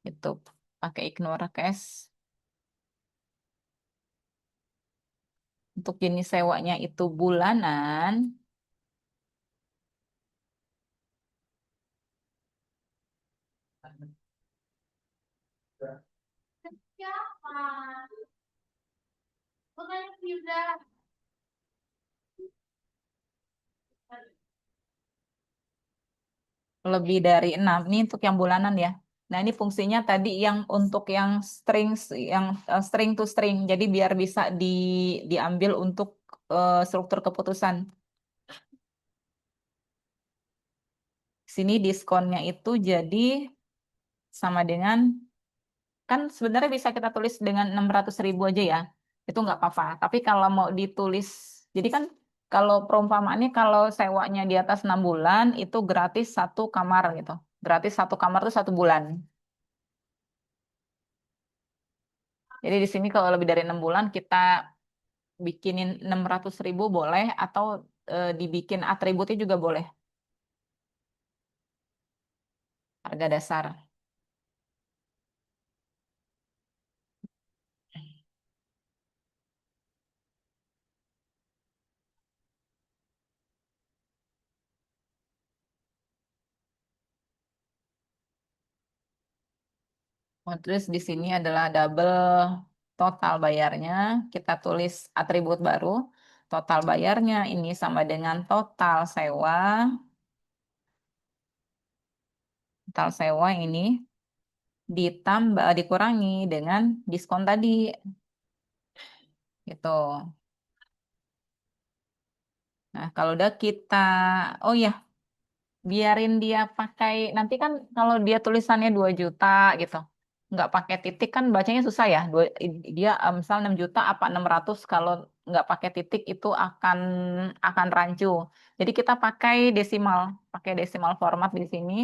itu pakai ignore case. Untuk jenis sewanya itu bulanan, lebih dari 6. Ini untuk yang bulanan ya. Nah, ini fungsinya tadi yang untuk yang string to string. Jadi biar bisa diambil untuk struktur keputusan. Sini diskonnya itu jadi sama dengan, kan sebenarnya bisa kita tulis dengan 600.000 aja ya. Itu nggak apa-apa. Tapi kalau mau ditulis, jadi kan kalau perumpamaannya kalau sewanya di atas 6 bulan itu gratis satu kamar gitu. Gratis satu kamar tuh 1 bulan. Jadi di sini kalau lebih dari 6 bulan kita bikinin 600.000 boleh atau dibikin atributnya juga boleh. Harga dasar. Oh, terus di sini adalah double total bayarnya. Kita tulis atribut baru. Total bayarnya ini sama dengan total sewa. Total sewa ini ditambah dikurangi dengan diskon tadi. Gitu. Nah, kalau udah kita, oh ya, biarin dia pakai, nanti kan kalau dia tulisannya 2 juta gitu, nggak pakai titik kan bacanya susah ya. Dia misal 6 juta apa 600 kalau nggak pakai titik itu akan rancu. Jadi kita pakai desimal format di sini,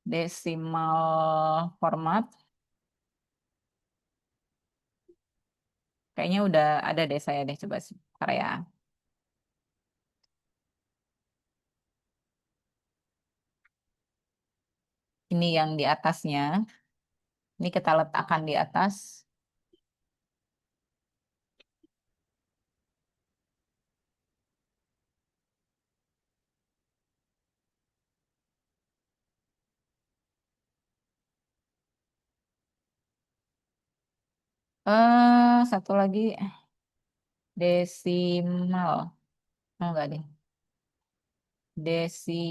desimal format. Kayaknya udah ada deh, saya deh coba sebentar ya. Ini yang di atasnya, ini kita letakkan di atas. Satu lagi desimal. Oh, enggak deh. Desi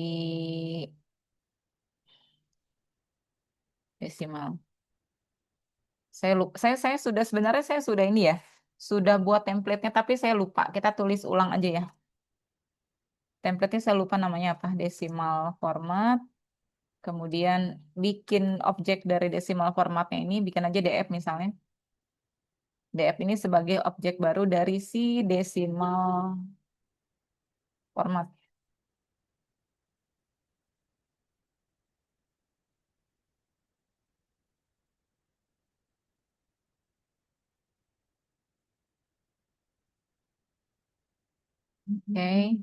desimal. Saya sudah sebenarnya saya sudah ini ya. Sudah buat template-nya tapi saya lupa. Kita tulis ulang aja ya. Template-nya saya lupa namanya apa. Desimal format. Kemudian bikin objek dari desimal formatnya ini bikin aja DF misalnya. DF ini sebagai objek baru dari si desimal format. Oke.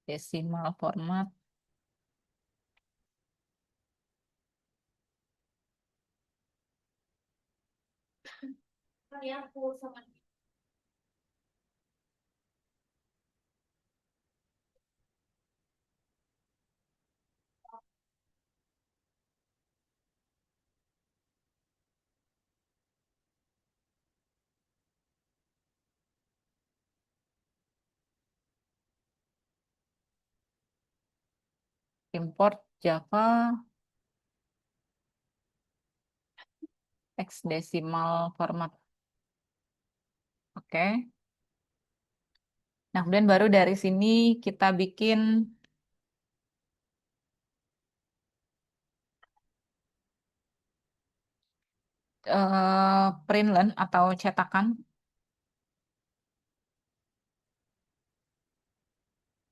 Desimal format. Import Java hexadecimal format. Oke. Nah, kemudian baru dari sini kita bikin println atau cetakan.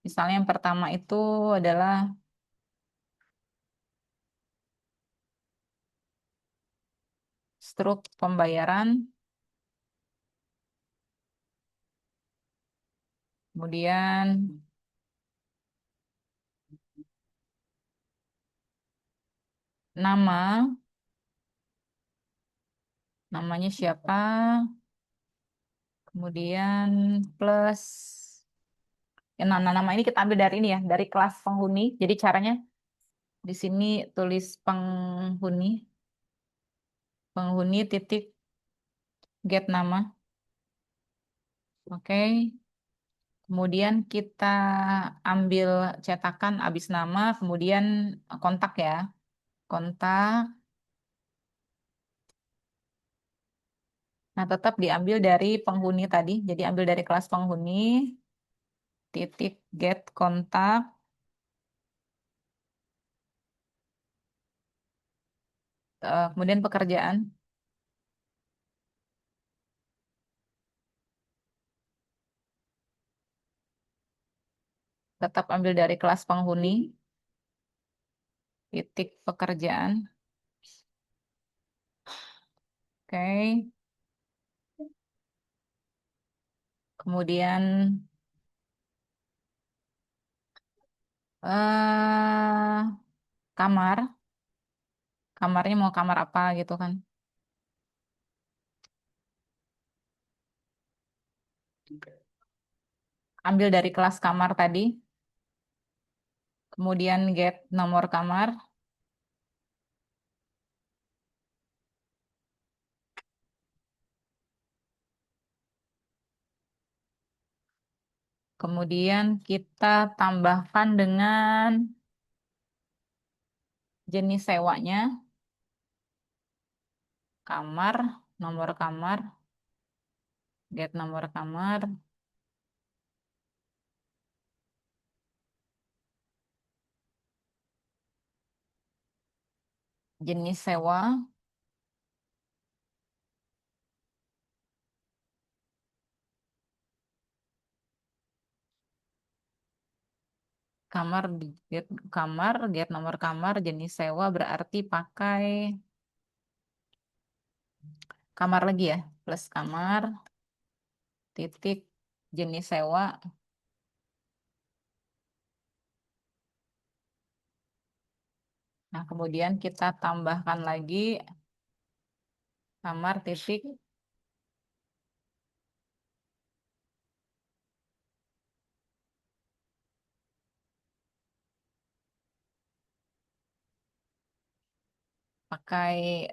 Misalnya yang pertama itu adalah struk pembayaran, kemudian nama, namanya siapa, kemudian plus, nama ini kita ambil dari ini ya, dari kelas penghuni. Jadi caranya di sini tulis penghuni titik get nama. Oke. Kemudian kita ambil cetakan habis nama, kemudian kontak ya. Kontak. Nah, tetap diambil dari penghuni tadi. Jadi ambil dari kelas penghuni, titik get kontak, kemudian pekerjaan, tetap ambil dari kelas penghuni, titik pekerjaan. Oke. Kemudian eh kamar, kamarnya mau kamar apa gitu kan. Ambil dari kelas kamar tadi, kemudian get nomor kamar, kemudian kita tambahkan dengan jenis sewanya, kamar, nomor kamar, get nomor kamar, jenis sewa, kamar, get kamar, get nomor kamar, jenis sewa berarti pakai kamar lagi ya, plus kamar, titik jenis sewa. Nah, kemudian kita tambahkan lagi kamar titik pakai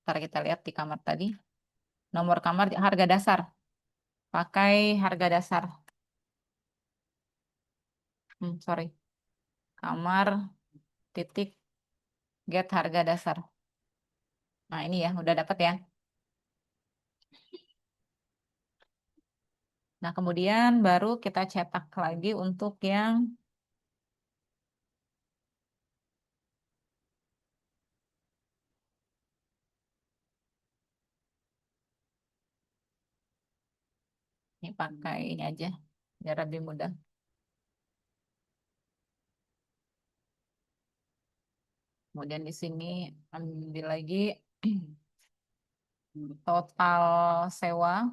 ntar kita lihat di kamar tadi. Nomor kamar harga dasar. Pakai harga dasar. Sorry. Kamar titik get harga dasar. Nah, ini ya, udah dapat ya. Nah, kemudian baru kita cetak lagi untuk yang ini pakai ini aja biar lebih mudah. Kemudian di sini ambil lagi total sewa.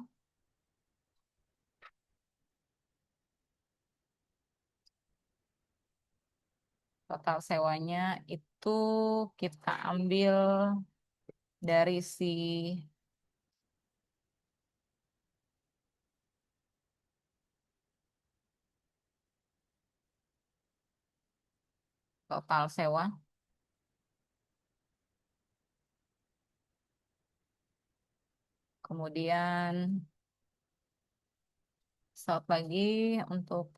Total sewanya itu kita ambil dari si total sewa. Kemudian sort lagi untuk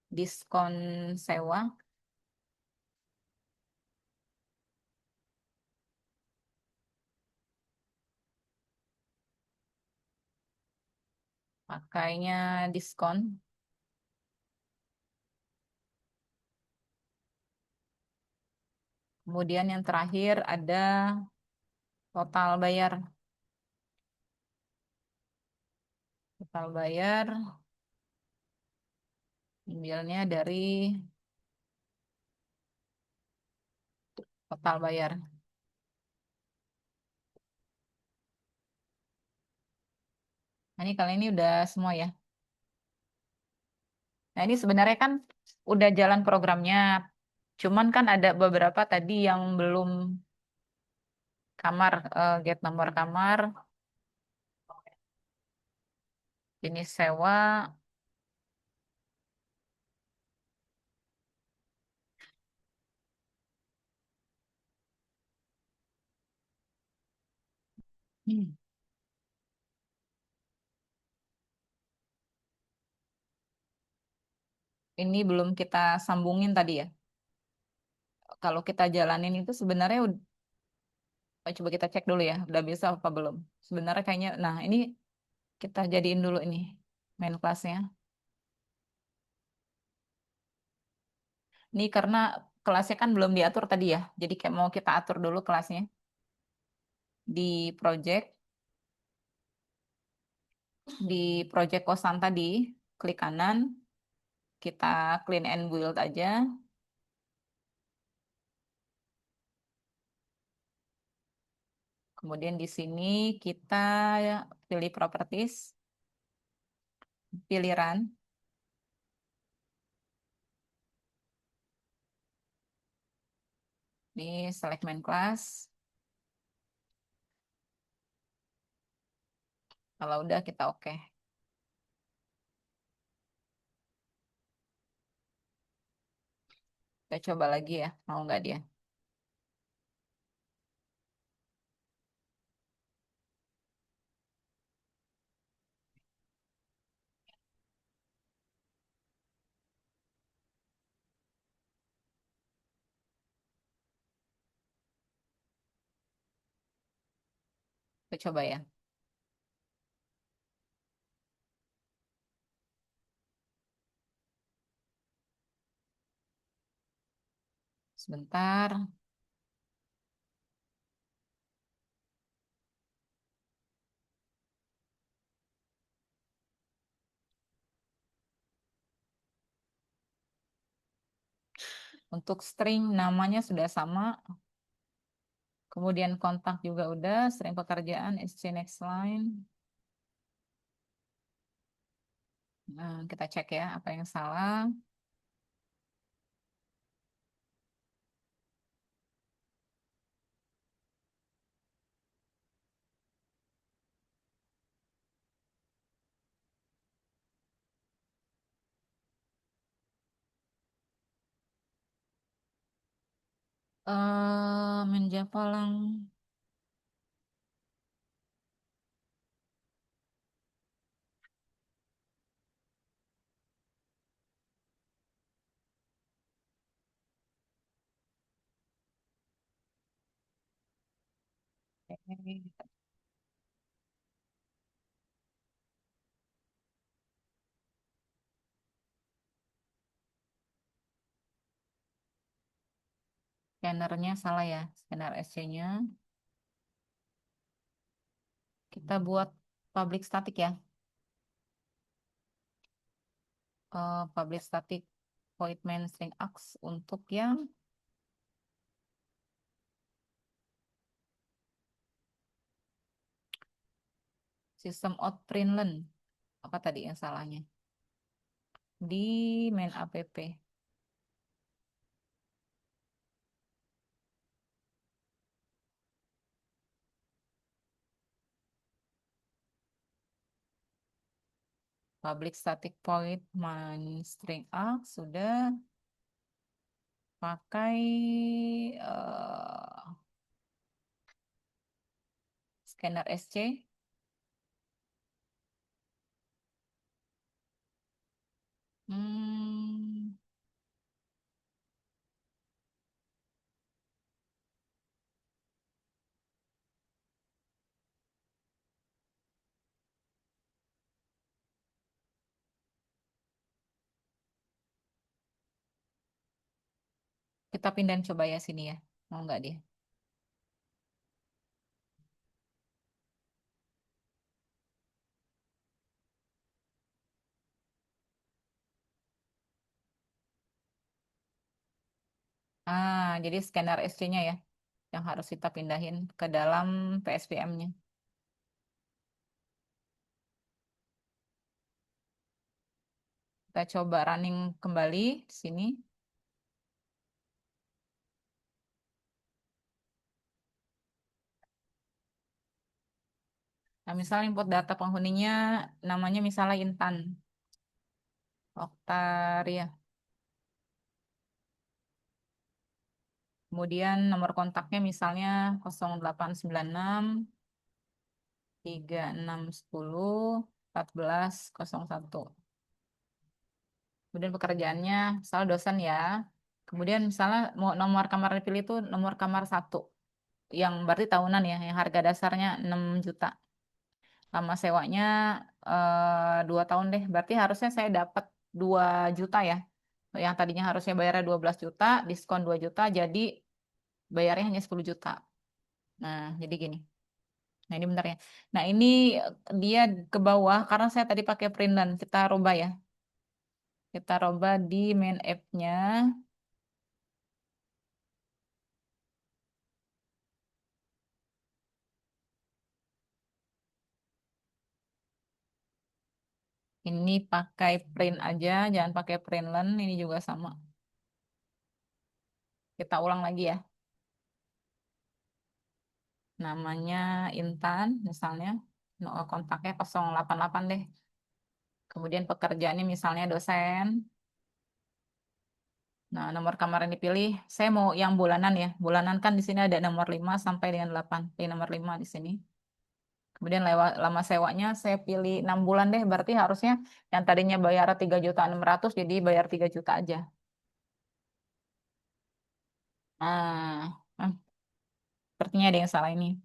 diskon sewa. Pakainya diskon. Kemudian yang terakhir ada total bayar. Total bayar ambilnya dari total bayar. Nah, ini kali ini udah semua ya. Nah, ini sebenarnya kan udah jalan programnya. Cuman kan ada beberapa tadi yang belum kamar, get nomor kamar, jenis sewa, Hmm. Ini belum kita sambungin tadi ya. Kalau kita jalanin itu sebenarnya coba kita cek dulu ya, udah bisa apa belum. Sebenarnya kayaknya, nah ini kita jadiin dulu ini main kelasnya. Ini karena kelasnya kan belum diatur tadi ya, jadi kayak mau kita atur dulu kelasnya di project, kosan tadi, klik kanan, kita clean and build aja. Kemudian di sini kita pilih properties, pilih run, ini select main class. Kalau udah kita oke. Kita coba lagi ya, mau nggak dia? Kita coba ya. Sebentar. Untuk string namanya sudah sama. Kemudian kontak juga udah, string pekerjaan, SC next line. Nah, kita cek ya apa yang salah. Menjapalang. Scannernya salah ya, scanner SC-nya. Kita buat public static ya. Public static void main string ax untuk yang sistem out println. Apa tadi yang salahnya? Di main app. Public static void main string ax sudah pakai scanner SC. Hmm, kita pindahin coba ya sini ya. Mau nggak dia? Jadi scanner SC-nya ya yang harus kita pindahin ke dalam PSPM-nya. Kita coba running kembali di sini. Nah, misalnya input data penghuninya namanya misalnya Intan Oktaria. Kemudian nomor kontaknya misalnya 0896 3610 1401. Kemudian pekerjaannya, misalnya dosen ya. Kemudian misalnya mau nomor kamar dipilih itu nomor kamar satu, yang berarti tahunan ya, yang harga dasarnya 6 juta. Lama sewanya 2 tahun deh, berarti harusnya saya dapat 2 juta ya. Yang tadinya harusnya bayarnya 12 juta, diskon 2 juta, jadi bayarnya hanya 10 juta. Nah, jadi gini. Nah, ini bentar ya. Nah, ini dia ke bawah, karena saya tadi pakai print dan kita rubah ya. Kita rubah di main app-nya. Ini pakai print aja, jangan pakai print learn. Ini juga sama. Kita ulang lagi ya. Namanya Intan, misalnya. Kontaknya 088 deh. Kemudian pekerjaannya misalnya dosen. Nah, nomor kamar yang dipilih, saya mau yang bulanan ya. Bulanan kan di sini ada nomor 5 sampai dengan 8. Pilih nomor 5 di sini. Kemudian lewat lama sewanya saya pilih 6 bulan deh. Berarti harusnya yang tadinya bayar 3.600.000 jadi bayar 3 juta aja. Nah, sepertinya ada yang salah ini.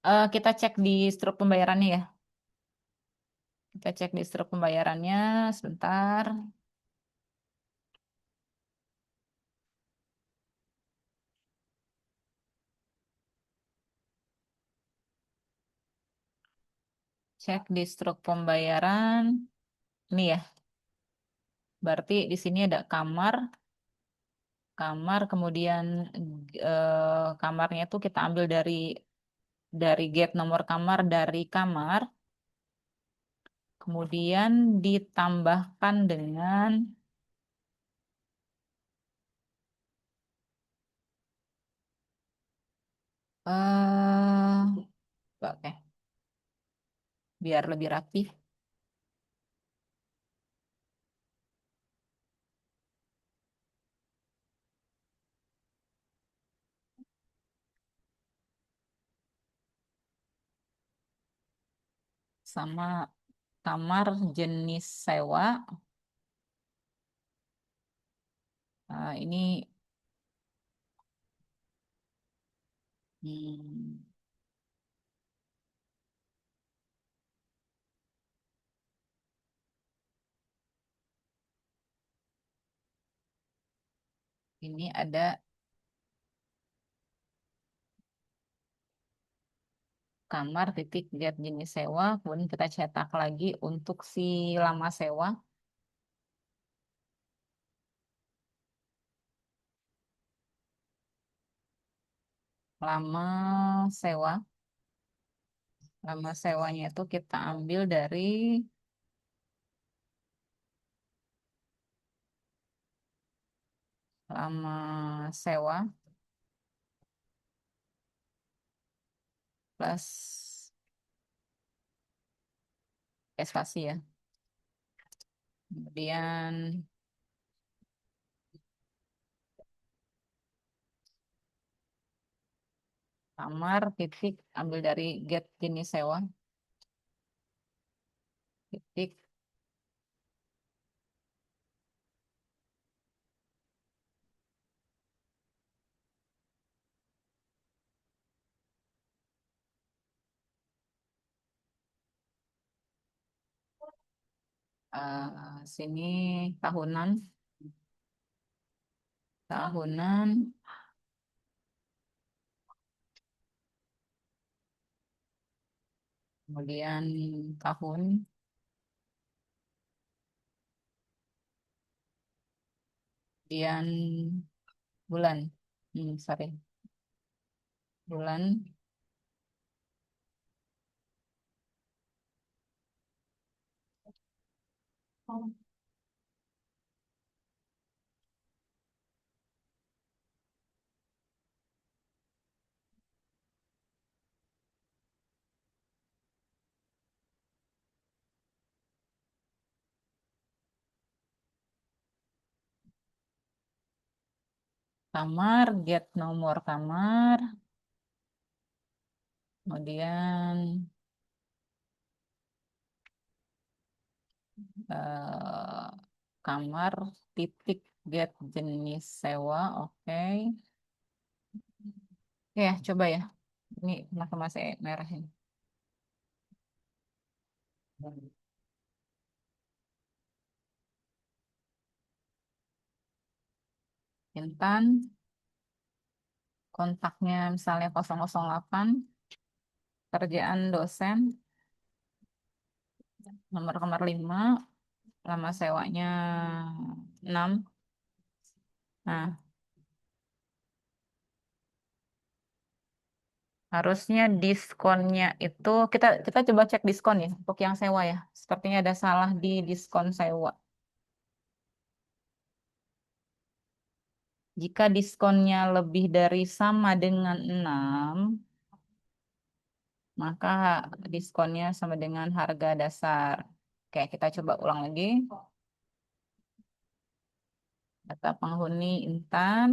Kita cek di struk pembayarannya ya. Kita cek di struk pembayarannya sebentar. Cek di struk pembayaran. Ini ya. Berarti di sini ada kamar, kemudian kamarnya itu kita ambil dari gate nomor kamar dari kamar, kemudian ditambahkan dengan oke, biar lebih rapi sama kamar jenis sewa. Ini hmm, ini ada kamar titik lihat jenis sewa, kemudian kita cetak lagi untuk si lama sewa, lama sewa, lama sewanya itu kita ambil dari lama sewa plus spasi ya. Kemudian kamar titik ambil dari get jenis sewa titik sini tahunan, tahunan, kemudian tahun, kemudian bulan, sorry, bulan, kamar, get nomor kamar, kemudian eh, kamar titik get jenis sewa, oke. Ya, coba ya. Ini kenapa masih merah ini? Intan, kontaknya misalnya 008, kerjaan dosen, nomor kamar 5, lama sewanya 6. Nah, harusnya diskonnya itu kita kita coba cek diskon ya untuk yang sewa ya. Sepertinya ada salah di diskon sewa. Jika diskonnya lebih dari sama dengan 6, maka diskonnya sama dengan harga dasar. Oke, kita coba ulang lagi. Data penghuni Intan,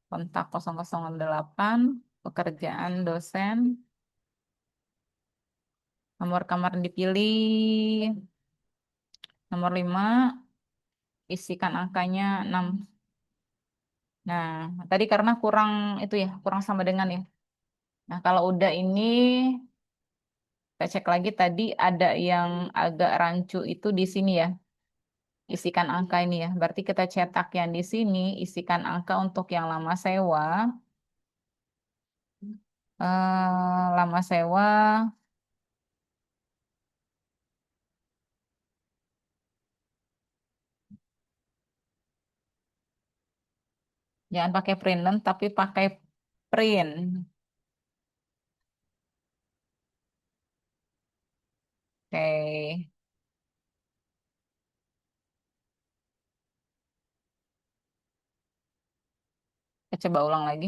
kontak 008, pekerjaan dosen, nomor kamar yang dipilih, nomor 5, isikan angkanya 6. Nah, tadi karena kurang itu ya, kurang sama dengan ya. Nah, kalau udah ini, kita cek lagi tadi ada yang agak rancu itu di sini ya. Isikan angka ini ya. Berarti kita cetak yang di sini, isikan angka untuk yang lama sewa. Lama sewa, jangan pakai printen, tapi pakai print. Oke, kita coba ulang lagi.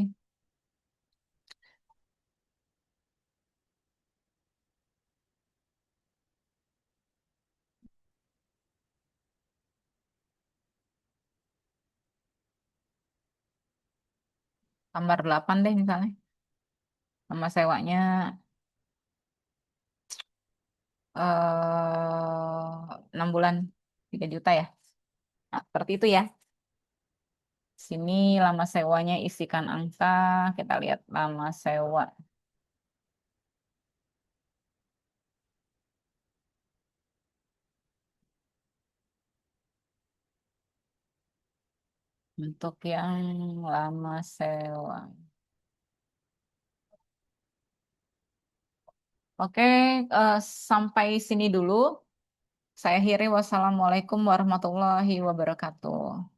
Kamar 8 deh misalnya. Lama sewanya 6 bulan, 3 juta ya. Nah, seperti itu ya. Sini lama sewanya isikan angka. Kita lihat lama sewa. Untuk yang lama sewa. Oke, eh, sampai sini dulu. Saya akhiri. Wassalamualaikum warahmatullahi wabarakatuh.